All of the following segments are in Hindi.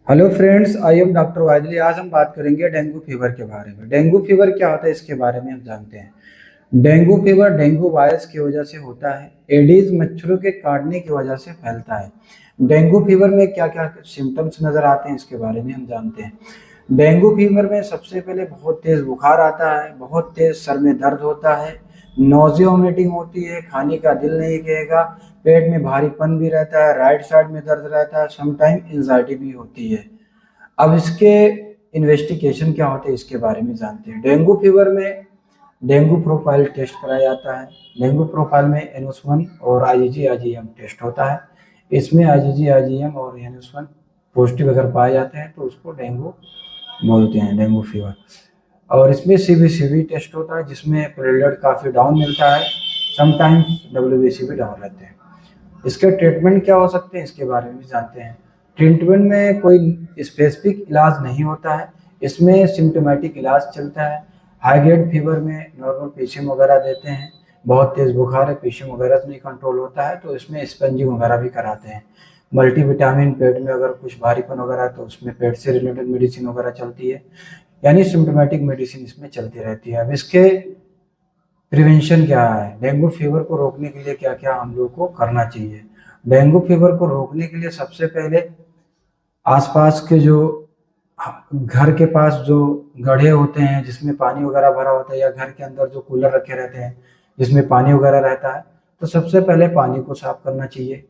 Hello friends, I am doctor वाइदली। आज हम बात करेंगे डेंगू फीवर के बारे में। डेंगू फीवर क्या होता है इसके बारे में हम जानते हैं। डेंगू फीवर डेंगू वायरस की वजह से होता है। एडीज मच्छरों के काटने की वजह से फैलता है। डेंगू फीवर में क्या क्या सिम्टम्स नजर आते हैं इसके बारे में हम जानते हैं। डेंगू फीवर में सबसे पहले बहुत तेज बुखार आता है, बहुत तेज सर में दर्द होता है, नोजिया वोमिटिंग होती है, खाने का दिल नहीं करेगा, पेट में भारीपन भी रहता है, राइट साइड में दर्द रहता है, समटाइम एंजाइटी भी होती है। अब इसके इन्वेस्टिगेशन क्या होते हैं इसके बारे में जानते हैं। डेंगू फीवर में डेंगू प्रोफाइल टेस्ट कराया जाता है। डेंगू प्रोफाइल में NH1 और IgG IgM टेस्ट होता है। इसमें IgG IgM और NH1 पॉजिटिव अगर पाए जाते हैं तो उसको डेंगू बोलते हैं, डेंगू फीवर। और इसमें CBC टेस्ट होता है जिसमें प्लेटलेट काफ़ी डाउन मिलता है, समटाइम्स WBC भी डाउन रहते हैं। इसके ट्रीटमेंट क्या हो सकते हैं इसके बारे में भी जानते हैं। ट्रीटमेंट में कोई स्पेसिफिक इलाज नहीं होता है, इसमें सिम्टोमेटिक इलाज चलता है। हाई ग्रेड फीवर में नॉर्मल पीसीएम वगैरह देते हैं। बहुत तेज़ बुखार है, पीसीएम वगैरह से नहीं कंट्रोल होता है तो इसमें स्पंजिंग वगैरह भी कराते हैं। मल्टीविटामिन, पेट में अगर कुछ भारीपन वगैरह है तो उसमें पेट से रिलेटेड मेडिसिन वगैरह चलती है, यानी सिम्टोमेटिक मेडिसिन इसमें चलती रहती है। अब इसके प्रिवेंशन क्या है, डेंगू फीवर को रोकने के लिए क्या क्या हम लोग को करना चाहिए। डेंगू फीवर को रोकने के लिए सबसे पहले आसपास के जो घर के पास जो गड्ढे होते हैं जिसमें पानी वगैरह भरा होता है, या घर के अंदर जो कूलर रखे रहते हैं जिसमें पानी वगैरह रहता है, तो सबसे पहले पानी को साफ करना चाहिए।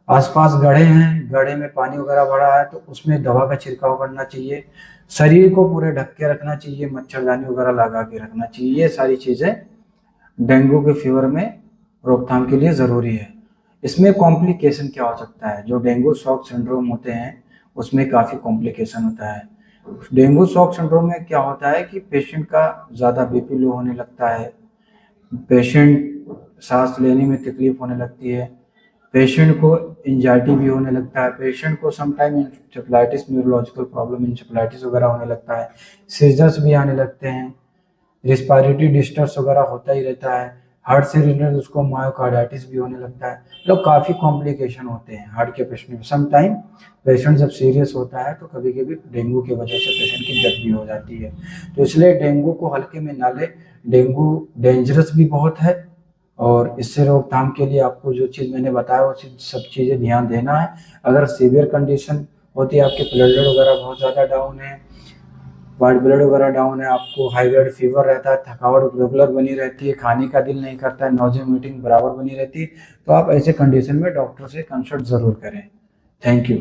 आसपास गड्ढे हैं, गड्ढे में पानी वगैरह भरा है तो उसमें दवा का छिड़काव करना चाहिए। शरीर को पूरे ढक के रखना चाहिए, मच्छरदानी वगैरह लगा के रखना चाहिए। ये सारी चीज़ें डेंगू के फीवर में रोकथाम के लिए ज़रूरी है। इसमें कॉम्प्लिकेशन क्या हो सकता है, जो डेंगू शॉक सिंड्रोम होते हैं उसमें काफ़ी कॉम्प्लिकेशन होता है। डेंगू शॉक सिंड्रोम में क्या होता है कि पेशेंट का ज़्यादा BP लो होने लगता है, पेशेंट सांस लेने में तकलीफ होने लगती है, पेशेंट को एंजाइटी भी होने लगता है, पेशेंट को sometime encephalitis, neurological problem encephalitis वगैरह होने लगता है, सीजर्स भी आने लगते हैं, रिस्पायरेटरी डिस्टर्ब्स वगैरह होता ही रहता है, हार्ट से रिलेटेड उसको मायोकार्डाइटिस भी होने लगता है। मतलब काफ़ी कॉम्प्लिकेशन होते हैं हार्ट के पेशेंट में। सम टाइम पेशेंट जब सीरियस होता है तो कभी कभी डेंगू की वजह से पेशेंट की डेथ भी हो जाती है। तो इसलिए डेंगू को हल्के में ना ले, डेंगू डेंजरस भी बहुत है। और इससे रोकथाम के लिए आपको जो चीज़ मैंने बताया वो सब चीज़ें ध्यान देना है। अगर सीवियर कंडीशन होती है, आपके प्लेटलेट वगैरह बहुत ज़्यादा डाउन है, वाइट ब्लड वगैरह डाउन है, आपको हाई ग्रेड फीवर रहता है, थकावट रेगुलर बनी रहती है, खाने का दिल नहीं करता है, नोजिया वोमिटिंग बराबर बनी रहती है, तो आप ऐसे कंडीशन में डॉक्टर से कंसल्ट ज़रूर करें। Thank you.